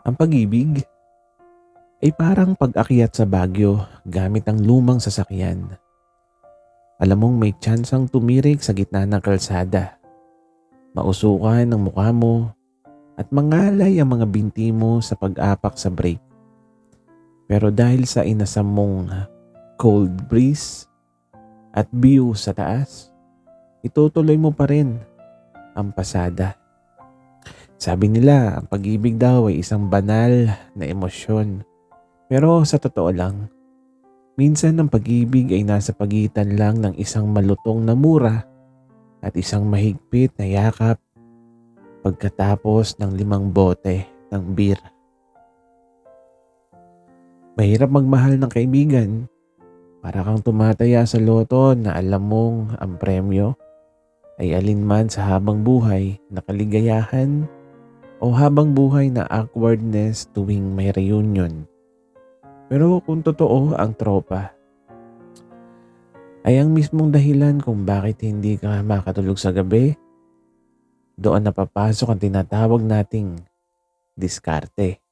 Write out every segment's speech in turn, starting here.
Ang pag-ibig ay parang pag-akyat sa Baguio gamit ang lumang sasakyan. Alam mong may tsansang tumirik sa gitna ng kalsada. Mausukan ang mukha mo at mangalay ang mga binti mo sa pag-apak sa brake. Pero dahil sa inasam mong cold breeze at view sa taas, itutuloy mo pa rin ang pasada. Sabi nila, ang pag-ibig daw ay isang banal na emosyon. Pero sa totoo lang, minsan ang pag-ibig ay nasa pagitan lang ng isang malutong na mura at isang mahigpit na yakap pagkatapos ng 5 bote ng beer. Mahirap magmahal ng kaibigan, para kang tumataya sa loto na alam mong ang premyo ay alinman sa habang buhay na kaligayahan o habang buhay na awkwardness tuwing may reunion. Pero kung totoo ang tropa, ay ang mismong dahilan kung bakit hindi ka makatulog sa gabi, doon napapasok ang tinatawag nating diskarte.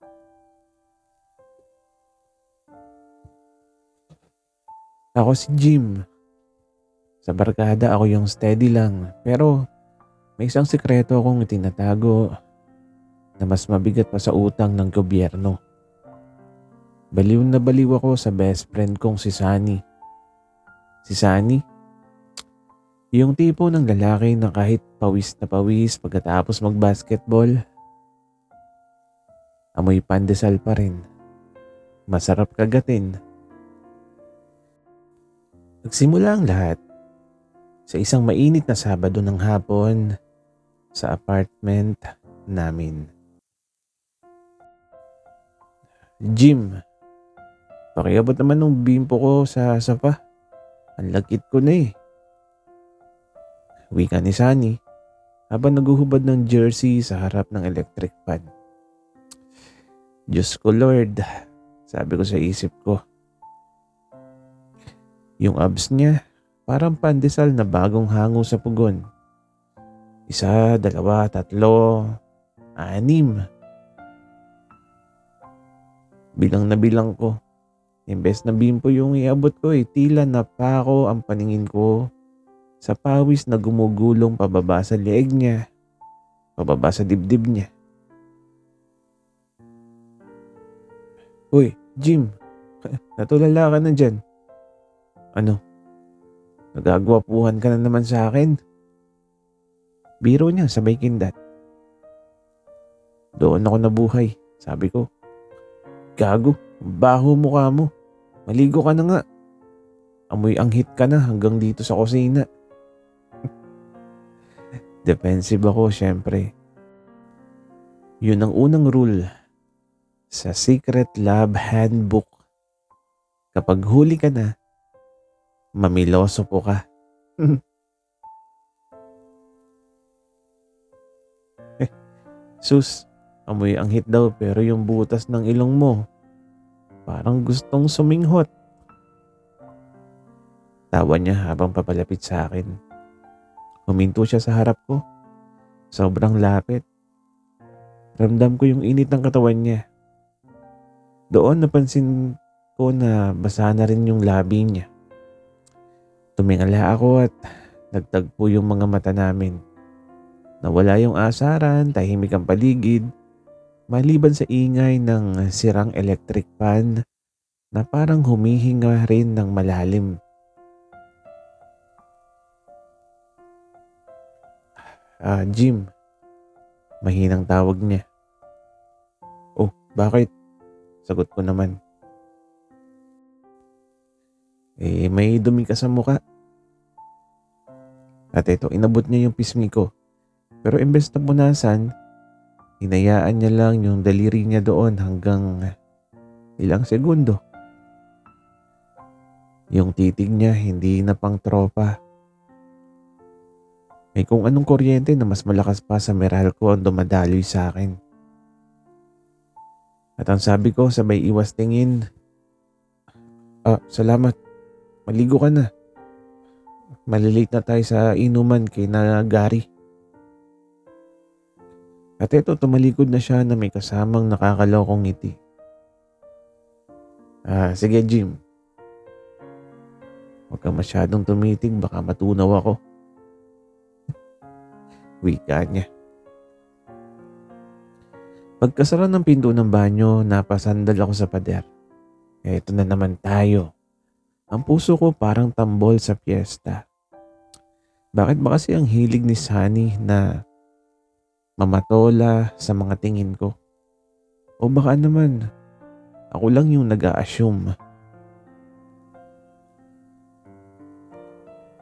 Ako si Jim. Sa barkada ako yung steady lang, pero may isang sikreto akong itinatago na mas mabigat pa sa utang ng gobyerno. Baliw na baliw ako sa best friend kong si Sunny. Si Sunny, yung tipo ng lalaki na kahit pawis na pawis pagkatapos mag-basketball, amoy pandesal pa rin. Masarap kagatin. Nagsimula ang lahat sa isang mainit na Sabado ng hapon sa apartment namin. Jim, pakiabot naman ng bimpo ko sa sofa. Ang lagkit ko na eh. Wika ni Sunny habang naguhubad ng jersey sa harap ng electric fan. Diyos ko Lord, sabi ko sa isip ko. Yung abs niya, parang pandesal na bagong hango sa pugon. 1, 2, 3, 6. Bilang na bilang ko. Imbes na bimpo yung iabot ko tila napako ang paningin ko sa pawis na gumugulong pababa sa leeg niya, pababa sa dibdib niya. Uy, Jim, natulala ka na dyan. Ano? Nagagwapuhan ka na naman sa akin? Biro niya sabay kindat. Doon ako nabuhay, sabi ko. Gago, baho mukha mo. Maligo ka na nga. Amoy anghit ka na hanggang dito sa kusina. Defensive ako syempre. Yun ang unang rule sa Secret Lab Handbook. Kapag huli ka na, mamiloso po ka. Sus, amoy anghit daw pero yung butas ng ilong mo, parang gustong suminghot. Tawa niya habang papalapit sa akin. Huminto siya sa harap ko. Sobrang lapit. Ramdam ko yung init ng katawan niya. Doon napansin ko na basa na rin yung labi niya. Tumingala ako at nagtagpo yung mga mata namin. Nawala yung asaran, tahimik ang paligid, maliban sa ingay ng sirang electric fan na parang humihinga rin ng malalim. Jim, mahinang tawag niya. Oh, bakit? Sagot ko naman. May dumi ka sa muka. At ito, inabot niya yung pisngi ko. Pero imbes na punasan, hinayaan niya lang yung daliri niya doon hanggang ilang segundo. Yung titig niya hindi na pang tropa. May kung anong kuryente na mas malakas pa sa meral ko ang dumadaloy sa akin. At ang sabi ko sabay iwas tingin, salamat. Maligo ka na. Malilate na tayo sa inuman kay na Gary. At eto tumalikod na siya na may kasamang nakakalokong ngiti. Sige Jim. Huwag kang masyadong tumitig, baka matunaw ako. Wika niya. Pagkasara ng pinto ng banyo, napasandal ako sa pader. Eto na naman tayo. Ang puso ko parang tambol sa piyesta. Bakit ba kasi ang hilig ni Sunny na mamatola sa mga tingin ko? O baka naman, ako lang yung nag-a-assume.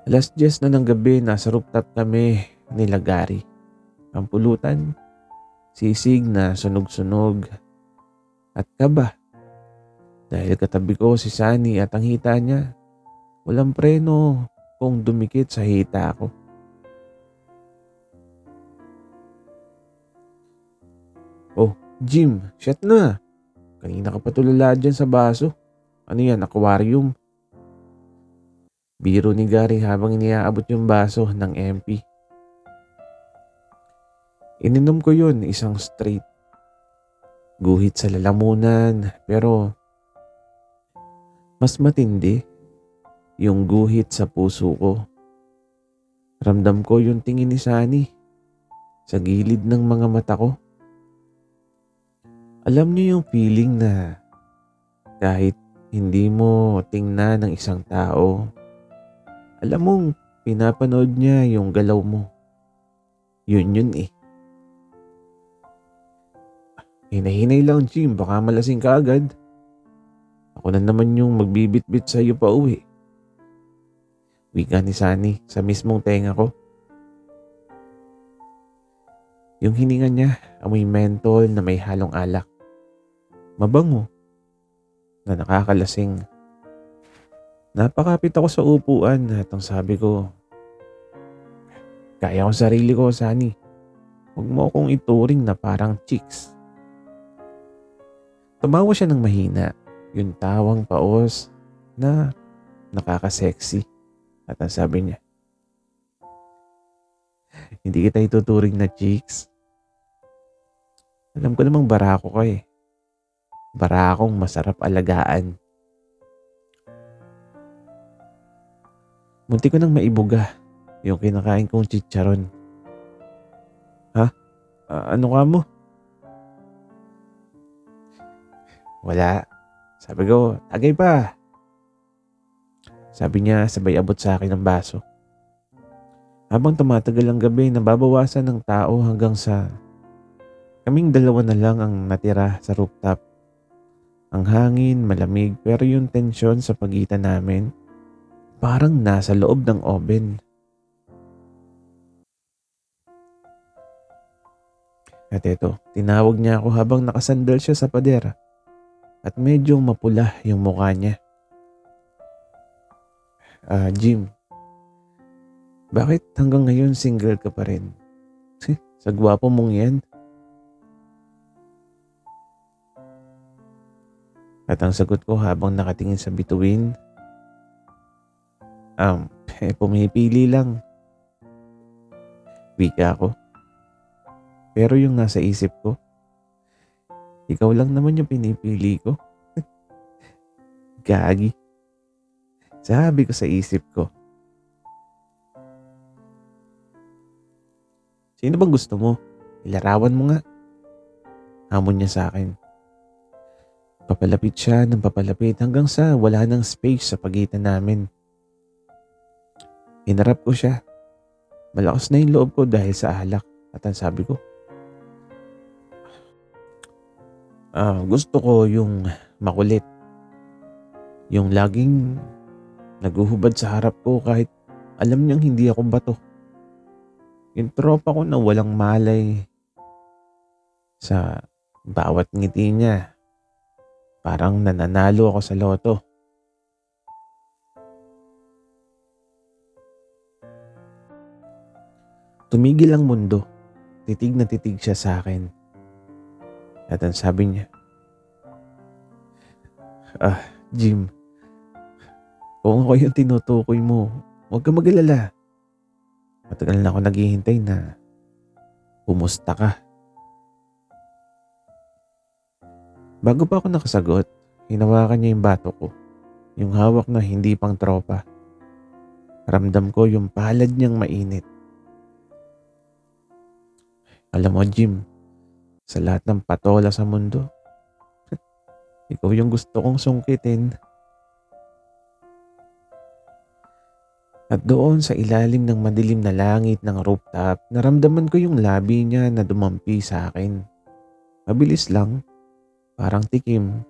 10:00 na ng gabi, nasa rooftop kami nila Gary. Ang pulutan, sisig na sunog-sunog at kaba. Dahil katabi ko si Sunny at ang hita niya, walang preno kung dumikit sa hita ko. Oh, Jim, shit na. Kanina ka pa tulala dyan sa baso. Ano yan, aquarium? Biro ni Gary habang iniaabot yung baso ng MP. Ininom ko yun, isang straight. Guhit sa lalamunan, pero mas matindi yung guhit sa puso ko. Ramdam ko yung tingin ni Sunny sa gilid ng mga mata ko. Alam niyo yung feeling na kahit hindi mo tingnan ng isang tao, alam mong pinapanood niya yung galaw mo. Yun eh. Hinay-hinay lang Jim, baka malasing ka agad. Ako na naman yung magbibit-bit sa iyo pa uwi. Wika ni Sunny sa mismong tenga ko. Yung hininga niya, amoy mentol na may halong alak. Mabango na nakakalasing. Napakapit ako sa upuan at ang sabi ko, kaya ko sarili ko, Sunny. Huwag mo akong ituring na parang chicks. Tumawa siya ng mahina, yung tawang paos na nakakasexy. At ang sabi niya, hindi kita ituturing na chicks. Alam ko namang barako ka eh. Barakong masarap alagaan. Munti ko nang maibuga yung kinakain kong chicharon. Ha? Ano ka mo? Wala. Sabi ko, tagay pa. Sabi niya sabay abot sa akin ng baso. Habang tumatagal ang gabi, nababawasan ng tao hanggang sa kaming dalawa na lang ang natira sa rooftop. Ang hangin, malamig, pero yung tensyon sa pagitan namin, parang nasa loob ng oven. At eto, tinawag niya ako habang nakasandal siya sa pader. At medyo mapula yung mukha niya. Jim, bakit hanggang ngayon single ka pa rin? Sa gwapo mong yan. At ang sagot ko habang nakatingin sa bituin, pumipili lang. Wika ko. Pero yung nasa isip ko, ikaw lang naman yung pinipili ko. Gagi. Sabi ko sa isip ko. Sino bang gusto mo? Ilarawan mo nga. Hamon niya sa akin. Papalapit siya ng papalapit hanggang sa wala nang space sa pagitan namin. Hinarap ko siya. Malakas na yung loob ko dahil sa alak. At ang sabi ko, gusto ko yung makulit. Yung laging naguhubad sa harap ko kahit alam niyang hindi ako bato. Yung tropa ko na walang malay sa bawat ngiti niya. Parang nananalo ako sa loto. Tumigil ang mundo. Titig na titig siya sa akin. At ang sabi niya, Jim, kung ako yung tinutukoy mo, huwag ka mag-alala. Matagal na ako naghihintay na pumusta ka. Bago pa ako nakasagot, hinawakan niya yung bato ko. Yung hawak na hindi pang tropa. Ramdam ko yung palad niyang mainit. Alam mo, Jim, sa lahat ng patola sa mundo, ikaw yung gusto kong sungkitin. At doon sa ilalim ng madilim na langit ng rooftop, naramdaman ko yung labi niya na dumampi sa akin. Mabilis lang, parang tikim,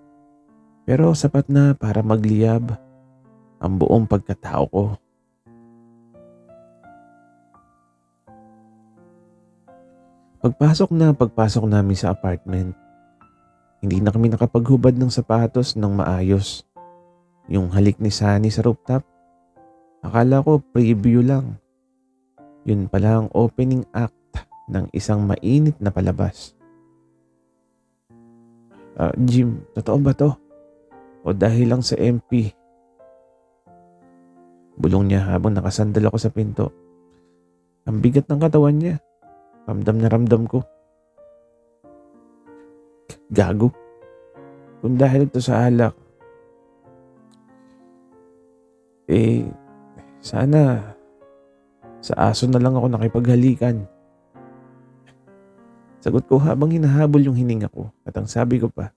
pero sapat na para magliyab ang buong pagkatao ko. Pagpasok namin sa apartment, hindi na kami nakapaghubad ng sapatos ng maayos. Yung halik ni Sunny sa rooftop, akala ko preview lang. Yun pala ang opening act ng isang mainit na palabas. Jim, totoo ba to? O dahil lang sa MP? Bulong niya habang nakasandal ako sa pinto. Ang bigat ng katawan niya. Ramdam na ramdam ko. Gago. Kung dahil ito sa alak, sana sa aso na lang ako nakipaghalikan. Sagot ko habang hinahabol yung hininga ko at ang sabi ko pa,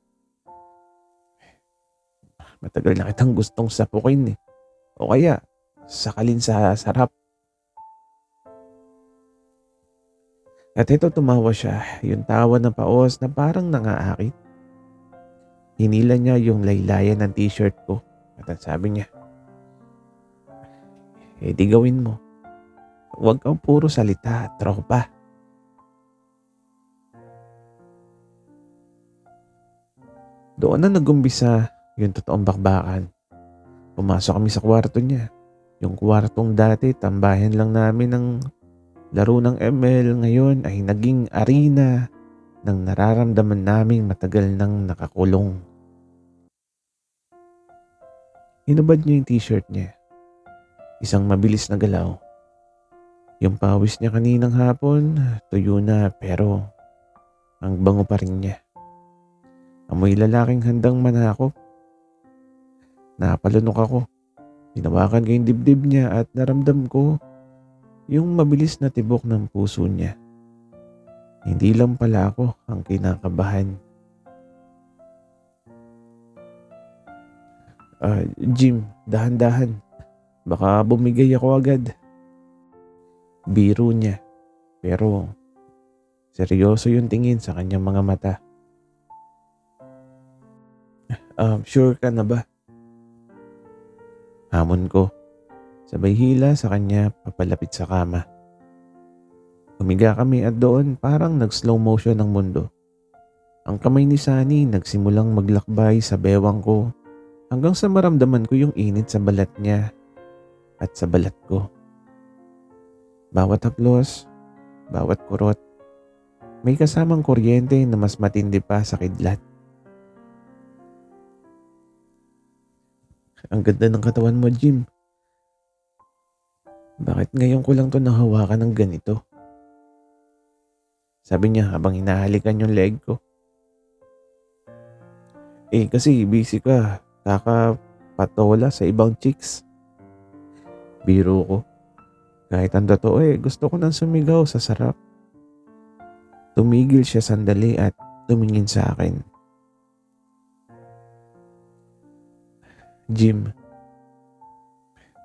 matagal na kitang gustong sapukin eh. O kaya, sakalin sa sarap. At ito tumawa siya, yung tawa ng paos na parang nangaakit. Hinila niya yung laylayan ng t-shirt ko at ang sabi niya, di gawin mo. Huwag kang puro salita, tropa. Doon na nagumpisa yung totoong bakbakan. Pumasok kami sa kwarto niya. Yung kwartong dati, tambayan lang namin ng laro ng ML, ngayon ay naging arena ng nararamdaman naming matagal nang nakakulong. Hinubad niya yung t-shirt niya. Isang mabilis na galaw. Yung pawis niya kaninang hapon, tuyo na pero ang bango pa rin niya. Amoy lalaking handang manakop. Napalunok ako. Hinawakan ko yung dibdib niya at naramdam ko yung mabilis na tibok ng puso niya. Hindi lang pala ako ang kinakabahan. Jim, dahan-dahan. Baka bumigay ako agad. Biro niya. Pero seryoso yung tingin sa kanyang mga mata. Sure ka na ba? Hamon ko. Sabay hila sa kanya papalapit sa kama. Humiga kami at doon parang nag-slow motion ang mundo. Ang kamay ni Sunny nagsimulang maglakbay sa bewang ko hanggang sa maramdaman ko yung init sa balat niya at sa balat ko. Bawat haplos, bawat kurot, may kasamang kuryente na mas matindi pa sa kidlat. Ang ganda ng katawan mo, Jim. Bakit ngayon ko lang to nahawakan ng ganito? Sabi niya habang hinahalikan yung leg ko. Kasi busy ka. Kakapatola sa ibang chicks. Biro ko. Kahit ang totoo gusto ko nang sumigaw sa sarap. Tumigil siya sandali at tumingin sa akin. Jim,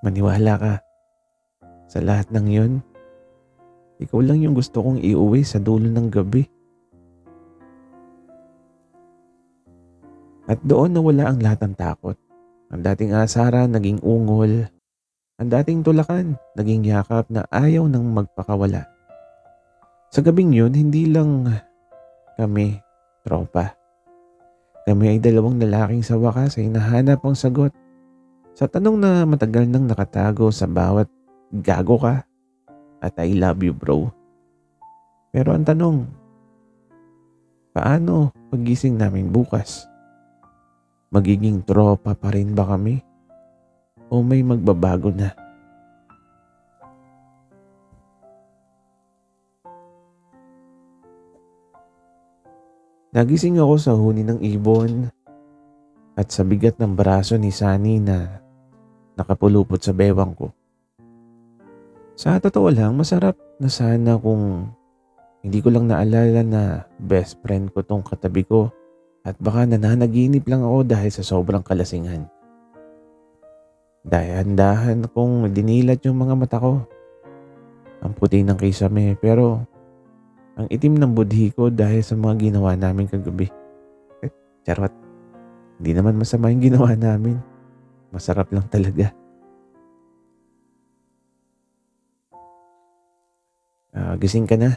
maniwala ka. Sa lahat ng yun, ikaw lang yung gusto kong iuwi sa dulo ng gabi. At doon nawala ang lahat ng takot. Ang dating asara naging ungol. Ang dating tulakan naging yakap na ayaw nang magpakawala. Sa gabing yun, hindi lang kami tropa. Kami ay dalawang lalaking sa wakas ay nahanap ang sagot sa tanong na matagal nang nakatago sa bawat gago ka at I love you bro. Pero ang tanong, paano pagising namin bukas? Magiging tropa pa rin ba kami? O may magbabago na? Nagising ako sa huni ng ibon at sa bigat ng braso ni Sunny na nakapulupot sa bewang ko. Sa totoo lang, masarap na sana kung hindi ko lang naalala na best friend ko tong katabi ko at baka nananaginip lang ako dahil sa sobrang kalasingan. Dahan-dahan kong dinilat yung mga mata ko. Ang puti ng kisame pero ang itim ng budhi ko dahil sa mga ginawa namin kagabi. Charot, hindi naman masama yung ginawa namin. Masarap lang talaga. Gising ka na.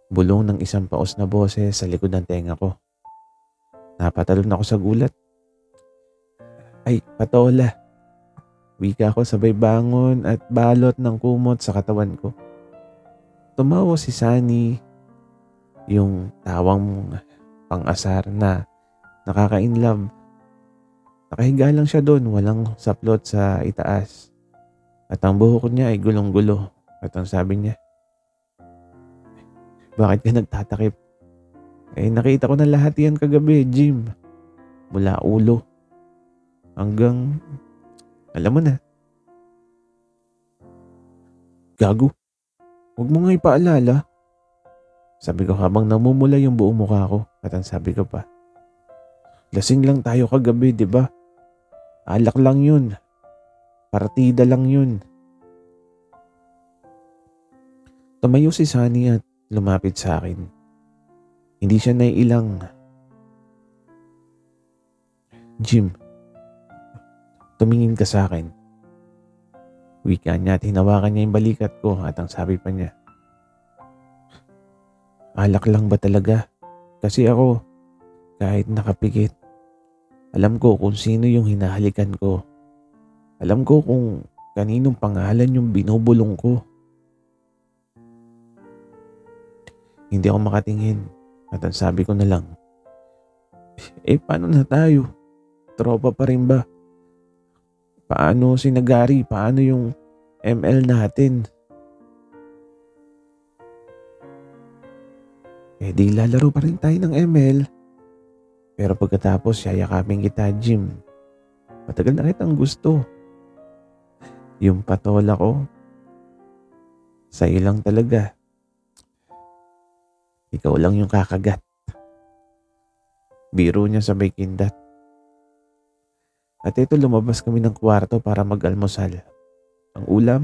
Bulong ng isang paos na boses sa likod ng tenga ko. Napatalon ako sa gulat. Ay, patola. Wika ko sabay bangon at balot ng kumot sa katawan ko. Tumawa si Sunny, yung tawang pang-asar na nakaka-inlove. Nakahiga lang siya doon, walang saplot sa itaas. At ang buhok niya ay gulong-gulo. At ang sabi niya, bakit ka nagtatakip? Nakita ko na lahat yan kagabi, Jim. Mula ulo hanggang, alam mo na. Gago, huwag mo nga ipaalala. Sabi ko habang namumula yung buong mukha ko. At ang sabi ko pa, lasing lang tayo kagabi, di ba? Alak lang yun. Partida lang yun. Tumayo si Sunny at lumapit sa akin. Hindi siya naiilang. Jim, tumingin ka sa akin. Wika niya at hinawakan niya yung balikat ko at ang sabi pa niya, alak lang ba talaga? Kasi ako, kahit nakapikit, alam ko kung sino yung hinahalikan ko. Alam ko kung kaninong pangalan yung binubulong ko. Hindi ako makatingin at ang sabi ko na lang, paano na tayo? Tropa pa rin ba? Paano si Nagari? Paano yung ML natin? Di lalaro pa rin tayo ng ML. Pero pagkatapos yayakapin kita, Jim. Matagal na kitang gusto. Yung patola ko, sa'yo lang talaga. Ikaw lang yung kakagat. Biro niya sabay kindat. At ito lumabas kami ng kwarto para mag-almusal. Ang ulam,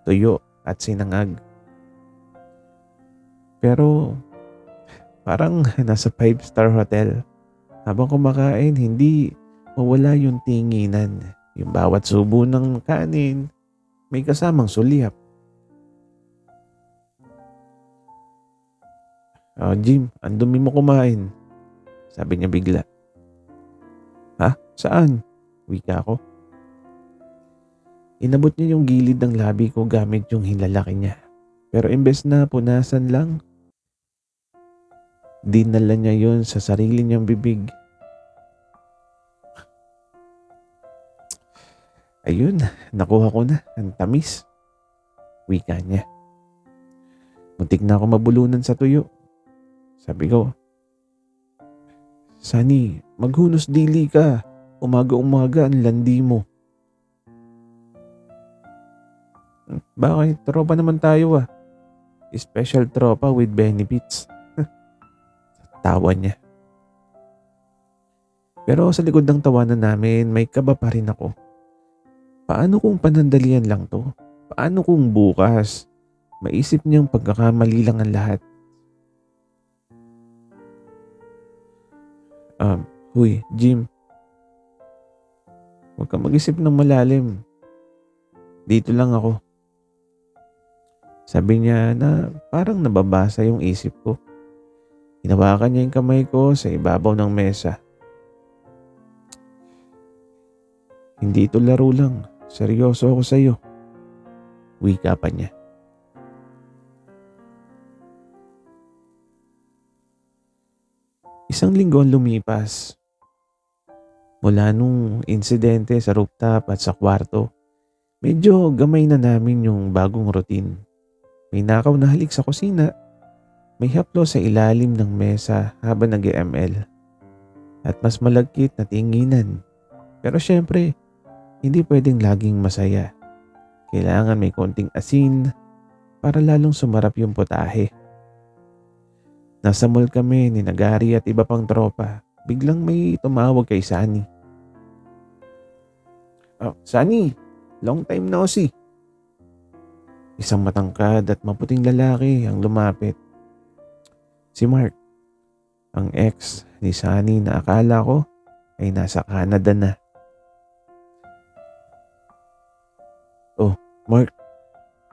tuyo at sinangag. Pero parang nasa 5-star hotel. Habang kumakain, hindi mawala yung tinginan. Yung bawat subo ng kanin, may kasamang sulyap. Jim, ang dumi mo kumain. Sabi niya bigla. Ha? Saan? Wika ko. Inabot niya yung gilid ng labi ko gamit yung hinlalaki niya. Pero imbes na punasan lang, dinala niya yon sa sarili niyang bibig. Ayun, nakuha ko na. Ang tamis. Wika niya. Muntik na ako mabulunan sa tuyo. Sabi ko, Sunny, maghunos dili ka. Umaga-umaga ang landi mo. Bakit? Tropa naman tayo ah. Special tropa with benefits. Tawa niya. Pero sa likod ng tawanan namin, may kaba pa rin ako. Paano kung panandalian lang to? Paano kung bukas, maisip niyang pagkakamali lang ang lahat? Huy, Jim. Huwag kang mag-isip ng malalim. Dito lang ako. Sabi niya na parang nababasa yung isip ko. Hinawakan niya yung kamay ko sa ibabaw ng mesa. Hindi ito laro lang. Seryoso ako sa'yo. Wika pa niya. Isang linggo ang lumipas. Mula nung insidente sa rooftop at sa kwarto, medyo gamay na namin yung bagong routine. May nakaw na halik sa kusina. May haplo sa ilalim ng mesa habang nag-ML at mas malagkit na tinginan. Pero syempre, hindi pwedeng laging masaya. Kailangan may konting asin para lalong sumarap yung putahe. Nasa mall kami ni Nagari at iba pang tropa. Biglang may tumawag kay Sunny. "Oh, Sunny, long time no see." Isang matangkad at maputing lalaki ang lumapit. Si Mark, ang ex ni Sunny na akala ko ay nasa Canada na. "Oh, Mark,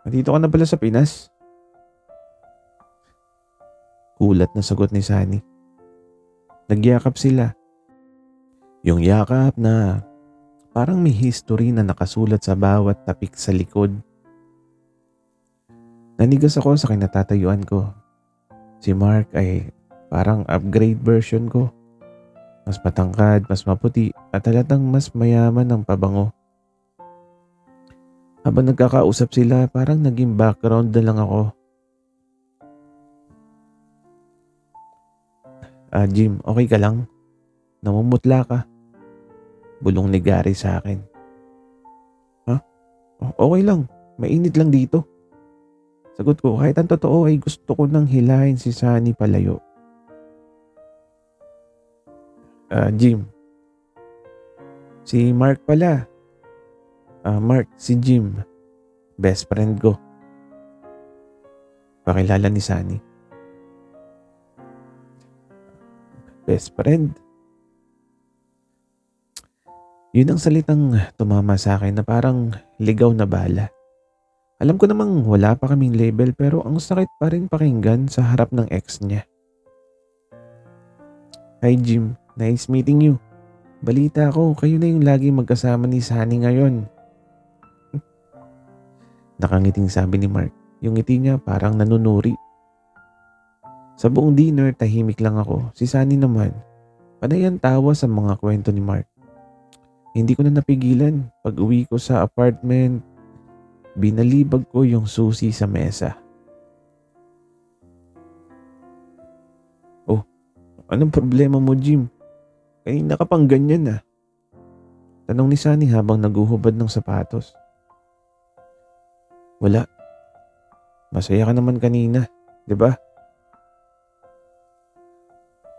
nandito ka na pala sa Pinas?" Kulat na sagot ni Sunny. Nagyakap sila. Yung yakap na parang may history na nakasulat sa bawat tapik sa likod. Nanigas ako sa kinatatayuan ko. Si Mark ay parang upgrade version ko. Mas matangkad, mas maputi at halatang mas mayaman ang pabango. Habang nagkakausap sila, parang naging background na lang ako. Jim, okay ka lang? Namumutla ka." Bulong ni Gary sa akin. "Ha? Okay lang. Mainit lang dito." Sagot ko, kahit ang totoo ay gusto ko nang hilahin si Sunny palayo. Jim, si Mark pala. Mark, si Jim. Best friend ko. Pakilala ni Sunny. Best friend? Yun ang salitang tumama sa akin na parang ligaw na bala. Alam ko namang wala pa kaming label pero ang sakit pa rin pakinggan sa harap ng ex niya. "Hi Jim, nice meeting you. Balita ko, kayo na yung lagi magkasama ni Sunny ngayon." Nakangiting sabi ni Mark. Yung ngiti niya parang nanunuri. Sa buong dinner, tahimik lang ako. Si Sunny naman, panay ang tawa sa mga kwento ni Mark. Hindi ko na napigilan. Pag uwi ko sa apartment, binalibag ko yung susi sa mesa. "Oh, anong problema mo, Jim? Kanina ka pang ganyan ah." Tanong ni Sunny habang naguhubad ng sapatos. "Wala. Masaya ka naman kanina, 'di ba?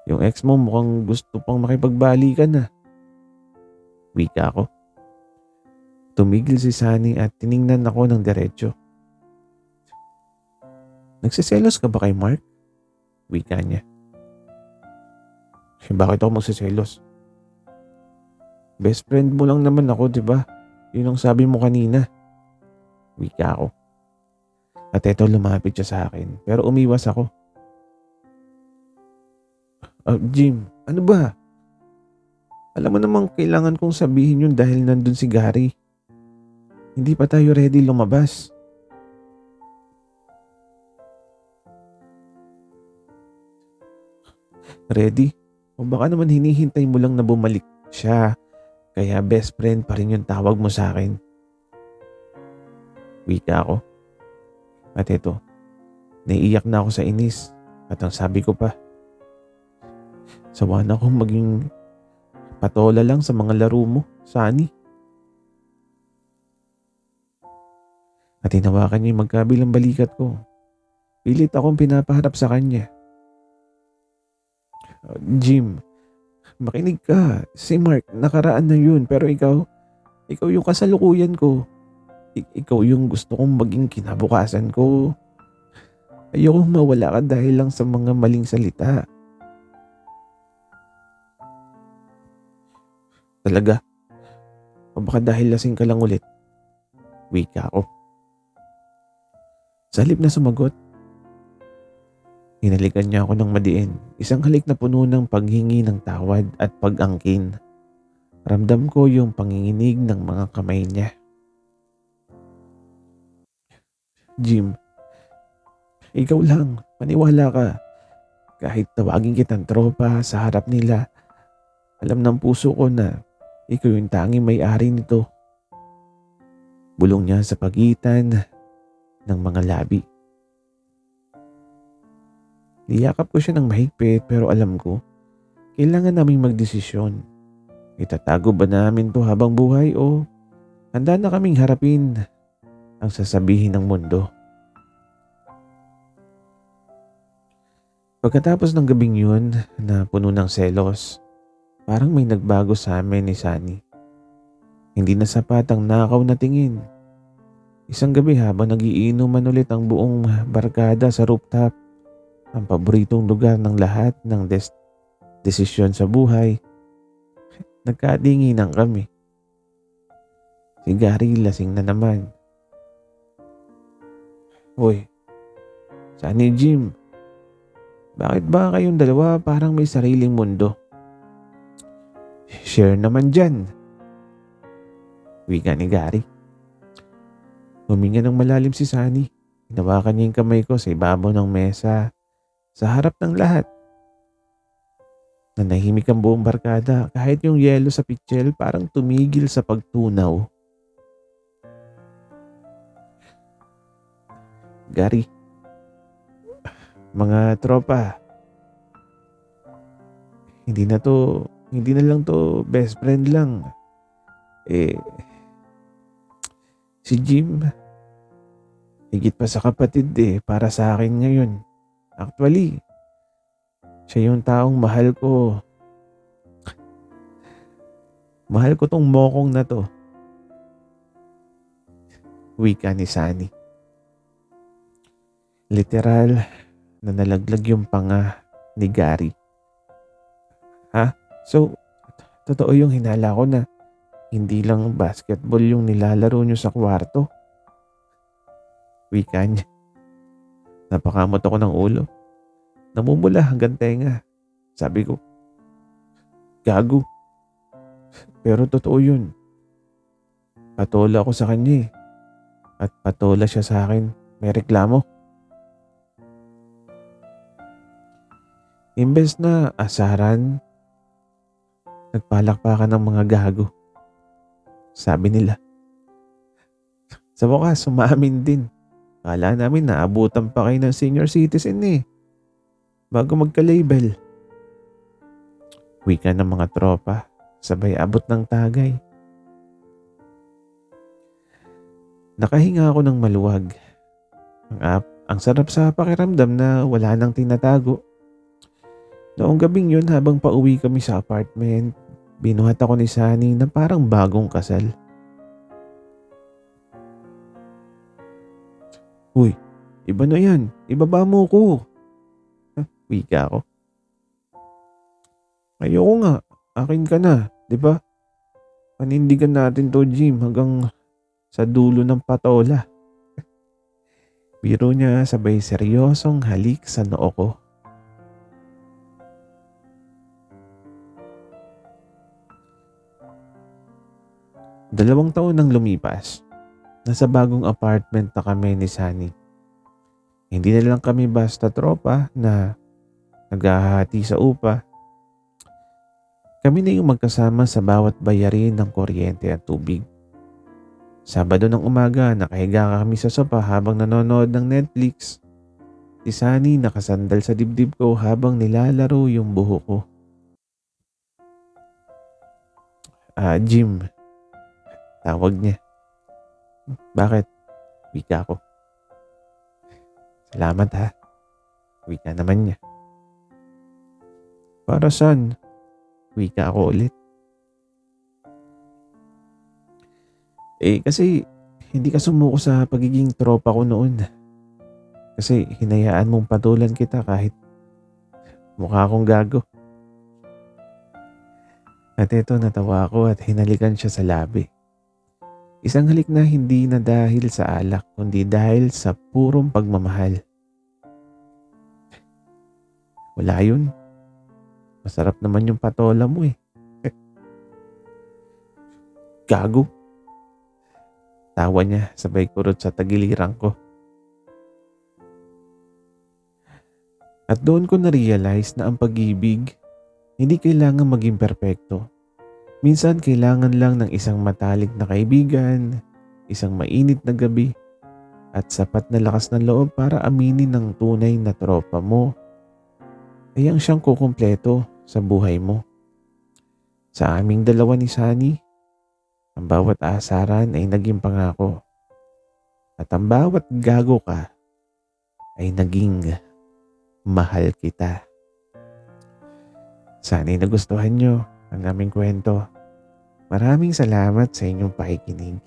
Yung ex mo mukhang gusto pang makipagbalikan na." Wika ko. Tumigil si Sunny at tiningnan ako ng diretso. "Nagsiselos ka ba kay Mark?" Wika niya. "Bakit ako magsiselos? Best friend mo lang naman ako, di ba? Yun ang sabi mo kanina." Wika ko. At eto lumapit siya sa akin pero umiwas ako. Jim, ano ba? Alam mo namang kailangan kong sabihin yun dahil nandun si Gary. Hindi pa tayo ready lumabas." "Ready? O baka naman hinihintay mo lang na bumalik siya, kaya best friend pa rin yung tawag mo sa akin?" Wika ko. At eto, naiiyak na ako sa inis at ang sabi ko pa, sawa na akong maging patola lang sa mga laro mo, Sunny. At hinawakan niya yung magkabilang balikat ko. Pilit akong pinapaharap sa kanya. "Jim, makinig ka. Si Mark, nakaraan na yun pero ikaw yung kasalukuyan ko. Ikaw yung gusto kong maging kinabukasan ko. Ayokong mawala ka dahil lang sa mga maling salita." "Talaga? O baka dahil lasing ka lang ulit?" Wika ko. Sa halip na sumagot, hinalikan niya ako ng madiin. Isang halik na puno ng paghingi ng tawad at pag-angkin. Ramdam ko yung panginginig ng mga kamay niya. "Jim, ikaw lang. Maniwala ka. Kahit tawagin kitang tropa sa harap nila, alam ng puso ko na ikaw yung tanging may-ari nito." Bulong niya sa pagitan ng mga labi. Niyakap ko siya ng mahigpit pero alam ko, kailangan naming magdesisyon. Itatago ba namin to habang buhay o handa na kaming harapin ang sasabihin ng mundo? Pagkatapos ng gabing yun na puno ng selos, parang may nagbago sa amin ni Sunny. Hindi na sapat ang nakaw na tingin. Isang gabi habang nagiinuman ulit ang buong barkada sa rooftop, ang paboritong lugar ng lahat ng desisyon sa buhay, nagkadinginan kami. Si Gary lasing na naman. Hoy, Sunny Jim, bakit ba kayong dalawa parang may sariling mundo? Share naman dyan, wika ni Gary. Huminga ng malalim si Sunny. Hinawakan niya yung kamay ko sa ibabaw ng mesa sa harap ng lahat. Nanahimik ang buong barkada kahit yung yelo sa pitchel parang tumigil sa pagtunaw. Gary, mga tropa, hindi na lang to best friend lang. Si Jim, higit pa sa kapatid para sa akin ngayon. Actually, siya yung taong mahal ko. Mahal ko tong mokong na to. Wika ni Sunny. Literal na nalaglag yung panga ni Gary. Ha? So, totoo yung hinala ko na hindi lang basketball yung nilalaro nyo sa kwarto. Wika niya. Napakamot ako ng ulo. Namumula hanggang tenga. Sabi ko, gago. Pero totoo yun. Patola ako sa kanya At patola siya sa akin. May reklamo. Imbes na asaran, nagpalakpakan ng mga gago. Sabi nila. Sa wakas, sumaamin din. Kala namin naabutan pa kayo ng senior citizen bago magka-label. Wika ng mga tropa, sabay abot ng tagay. Nakahinga ako ng maluwag. Ang sarap sa pakiramdam na wala nang tinatago. Noong gabing yun habang pauwi kami sa apartment, binuhat ako ni Sunny na parang bagong kasal. Uy, iba na yan. Ibaba mo ko. Wika ako. Ayoko nga. Akin ka na. Diba? Panindigan natin to, Jim, hanggang sa dulo ng patola. Biro niya sabay seryosong halik sa noo ko. Dalawang taon nang lumipas. Nasa bagong apartment na kami ni Sunny. Hindi na lang kami basta tropa na naghahati sa upa. Kami na yung magkasama sa bawat bayarin ng kuryente at tubig. Sabado ng umaga, nakahiga kami sa sopa habang nanonood ng Netflix. Si Sunny nakasandal sa dibdib ko habang nilalaro yung buhok ko. Jim. Tawag niya. Bakit? Wika ko. Salamat ha. Wika naman niya. Para saan? Wika ako ulit. Kasi hindi ka sumuko sa pagiging tropa ko noon. Kasi hinayaan mong patulan kita kahit mukha akong gago. At ito natawa ako at hinalikan siya sa labi. Isang halik na hindi na dahil sa alak, kundi dahil sa purong pagmamahal. Wala yun. Masarap naman yung patola mo Gago. Tawa niya sabay kurot sa tagiliran ko. At doon ko na-realize na ang pag-ibig, hindi kailangan maging perpekto. Minsan kailangan lang ng isang matalik na kaibigan, isang mainit na gabi, at sapat na lakas ng loob para aminin ng tunay na tropa mo ay ang siyang kukumpleto sa buhay mo. Sa aming dalawa ni Sunny, ang bawat asaran ay naging pangako at ang bawat gago ka ay naging mahal kita. Sana'y nagustuhan nyo ang aming kwento. Maraming salamat sa inyong pakikinig.